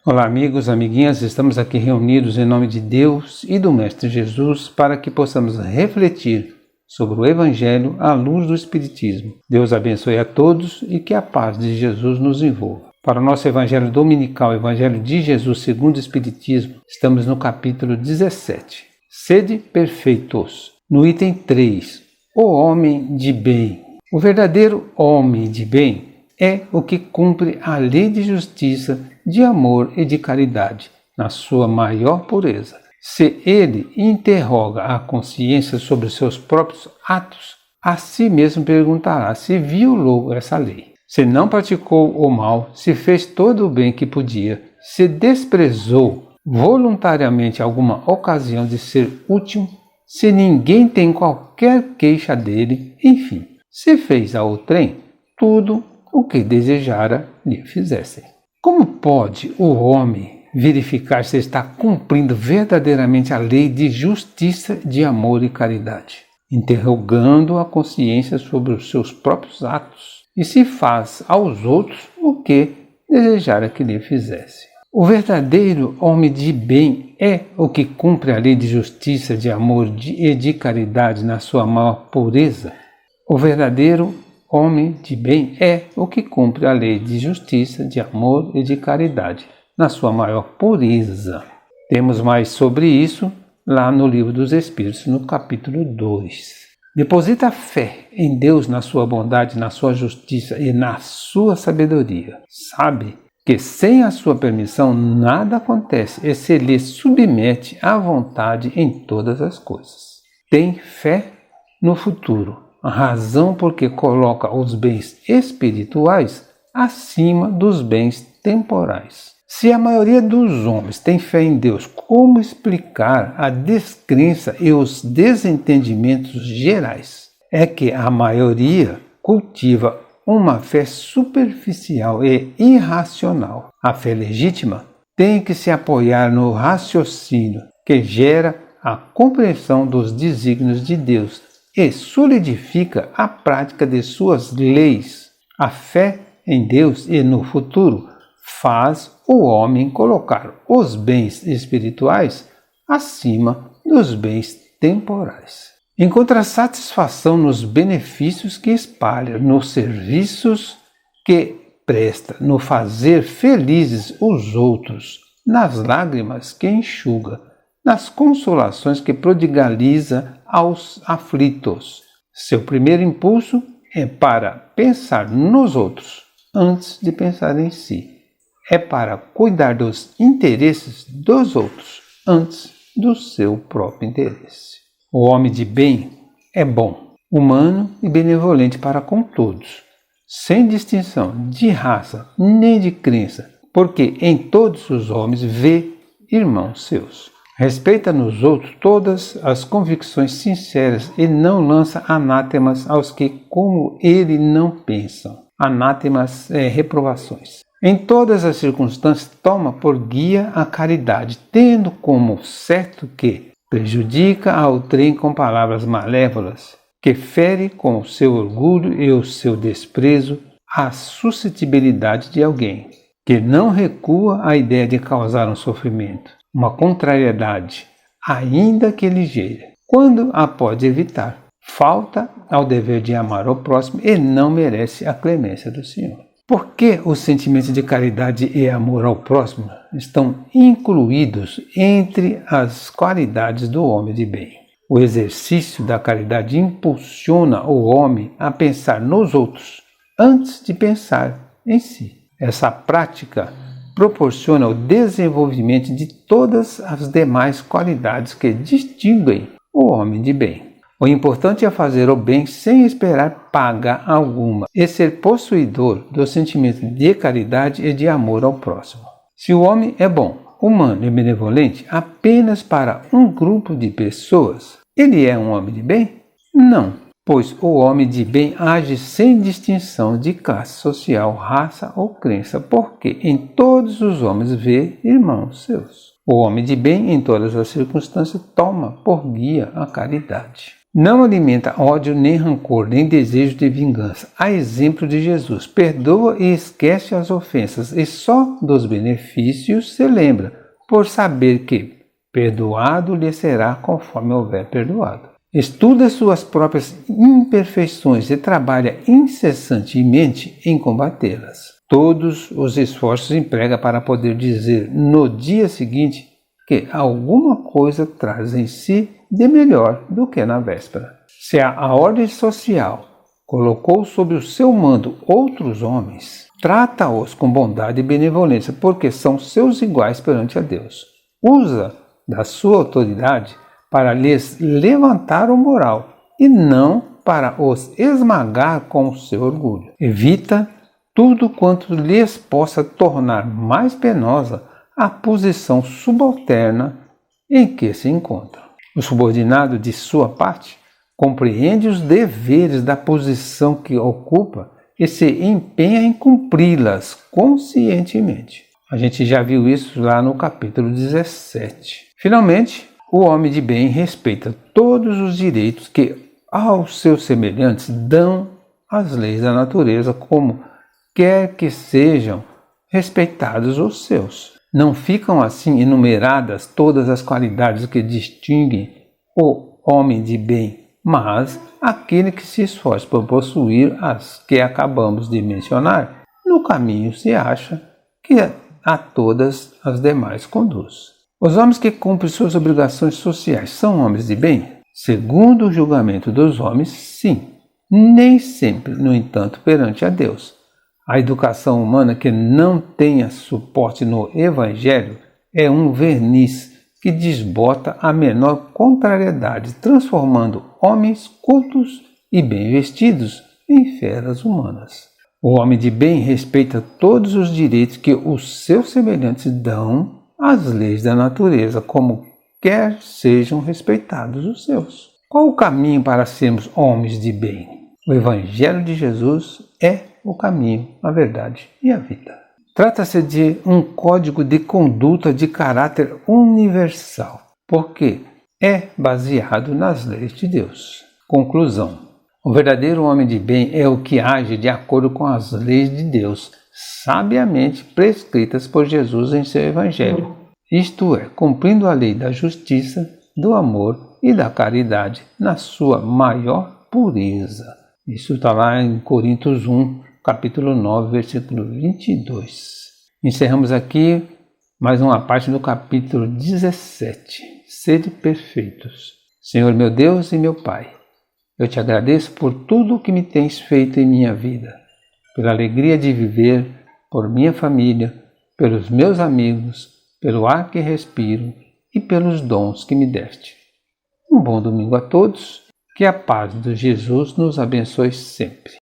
Olá amigos, amiguinhas, estamos aqui reunidos em nome de Deus e do Mestre Jesus para que possamos refletir sobre o Evangelho à luz do Espiritismo. Deus abençoe a todos e que a paz de Jesus nos envolva. Para o nosso Evangelho Dominical, Evangelho de Jesus segundo o Espiritismo, estamos no capítulo 17. Sede perfeitos. No item 3, o homem de bem. O verdadeiro homem de bem é o que cumpre a lei de justiça, de amor e de caridade, na sua maior pureza. Se ele interroga a consciência sobre os seus próprios atos, a si mesmo perguntará se violou essa lei. Se não praticou o mal, se fez todo o bem que podia, se desprezou voluntariamente alguma ocasião de ser útil, se ninguém tem qualquer queixa dele, enfim, se fez a outrem tudo o que desejara lhe fizessem. Como pode o homem verificar se está cumprindo verdadeiramente a lei de justiça, de amor e caridade? Interrogando a consciência sobre os seus próprios atos e se faz aos outros o que desejara que lhe fizesse. O verdadeiro homem de bem é o que cumpre a lei de justiça, de amor e de caridade na sua maior pureza. O verdadeiro homem de bem é o que cumpre a lei de justiça, de amor e de caridade, na sua maior pureza. Temos mais sobre isso lá no Livro dos Espíritos, no capítulo 2. Deposita fé em Deus, na sua bondade, na sua justiça e na sua sabedoria. Sabe que sem a sua permissão nada acontece e se lhe submete à vontade em todas as coisas. Tem fé no futuro. A razão porque coloca os bens espirituais acima dos bens temporais. Se a maioria dos homens tem fé em Deus, como explicar a descrença e os desentendimentos gerais? É que a maioria cultiva uma fé superficial e irracional. A fé legítima tem que se apoiar no raciocínio que gera a compreensão dos desígnios de Deus e solidifica a prática de suas leis. A fé em Deus e no futuro faz o homem colocar os bens espirituais acima dos bens temporais. Encontra satisfação nos benefícios que espalha, nos serviços que presta, no fazer felizes os outros, nas lágrimas que enxuga, nas consolações que prodigaliza aos aflitos. Seu primeiro impulso é para pensar nos outros antes de pensar em si. É para cuidar dos interesses dos outros antes do seu próprio interesse. O homem de bem é bom, humano e benevolente para com todos, sem distinção de raça nem de crença, porque em todos os homens vê irmãos seus. Respeita nos outros todas as convicções sinceras e não lança anátemas aos que, como ele, não pensam. Anátemas reprovações. Em todas as circunstâncias, toma por guia a caridade, tendo como certo que prejudica ao trem com palavras malévolas, que fere com o seu orgulho e o seu desprezo a suscetibilidade de alguém, que não recua à ideia de causar um sofrimento, uma contrariedade, ainda que ligeira, quando a pode evitar. Falta ao dever de amar ao próximo e não merece a clemência do Senhor. Por que os sentimentos de caridade e amor ao próximo estão incluídos entre as qualidades do homem de bem? O exercício da caridade impulsiona o homem a pensar nos outros antes de pensar em si. Essa prática proporciona o desenvolvimento de todas as demais qualidades que distinguem o homem de bem. O importante é fazer o bem sem esperar paga alguma e ser possuidor do sentimento de caridade e de amor ao próximo. Se o homem é bom, humano e benevolente apenas para um grupo de pessoas, ele é um homem de bem? Não, pois o homem de bem age sem distinção de classe social, raça ou crença, porque em todos os homens vê irmãos seus. O homem de bem, em todas as circunstâncias, toma por guia a caridade. Não alimenta ódio, nem rancor, nem desejo de vingança. A exemplo de Jesus, perdoa e esquece as ofensas, e só dos benefícios se lembra, por saber que perdoado lhe será conforme houver perdoado. Estuda suas próprias imperfeições e trabalha incessantemente em combatê-las. Todos os esforços emprega para poder dizer no dia seguinte que alguma coisa traz em si de melhor do que na véspera. Se a ordem social colocou sob o seu mando outros homens, trata-os com bondade e benevolência, porque são seus iguais perante a Deus. Usa da sua autoridade para lhes levantar o moral e não para os esmagar com o seu orgulho. Evita tudo quanto lhes possa tornar mais penosa a posição subalterna em que se encontram. O subordinado, de sua parte, compreende os deveres da posição que ocupa e se empenha em cumpri-las conscientemente. A gente já viu isso lá no capítulo 17. Finalmente, o homem de bem respeita todos os direitos que aos seus semelhantes dão as leis da natureza, como quer que sejam respeitados os seus. Não ficam assim enumeradas todas as qualidades que distinguem o homem de bem, mas aquele que se esforça por possuir as que acabamos de mencionar, no caminho se acha que a todas as demais conduz. Os homens que cumprem suas obrigações sociais são homens de bem? Segundo o julgamento dos homens, sim. Nem sempre, no entanto, perante a Deus. A educação humana que não tenha suporte no Evangelho é um verniz que desbota a menor contrariedade, transformando homens cultos e bem vestidos em feras humanas. O homem de bem respeita todos os direitos que os seus semelhantes dão às leis da natureza, como quer sejam respeitados os seus. Qual o caminho para sermos homens de bem? O Evangelho de Jesus é o caminho, a verdade e a vida. Trata-se de um código de conduta de caráter universal, porque é baseado nas leis de Deus. Conclusão. O verdadeiro homem de bem é o que age de acordo com as leis de Deus, sabiamente prescritas por Jesus em seu Evangelho, isto é, cumprindo a lei da justiça, do amor e da caridade na sua maior pureza. Isso está lá em Coríntios 1, capítulo 9, versículo 22. Encerramos aqui mais uma parte do capítulo 17. Sede perfeitos. Senhor meu Deus e meu Pai, eu te agradeço por tudo o que me tens feito em minha vida, pela alegria de viver, por minha família, pelos meus amigos, pelo ar que respiro e pelos dons que me deste. Um bom domingo a todos, que a paz de Jesus nos abençoe sempre.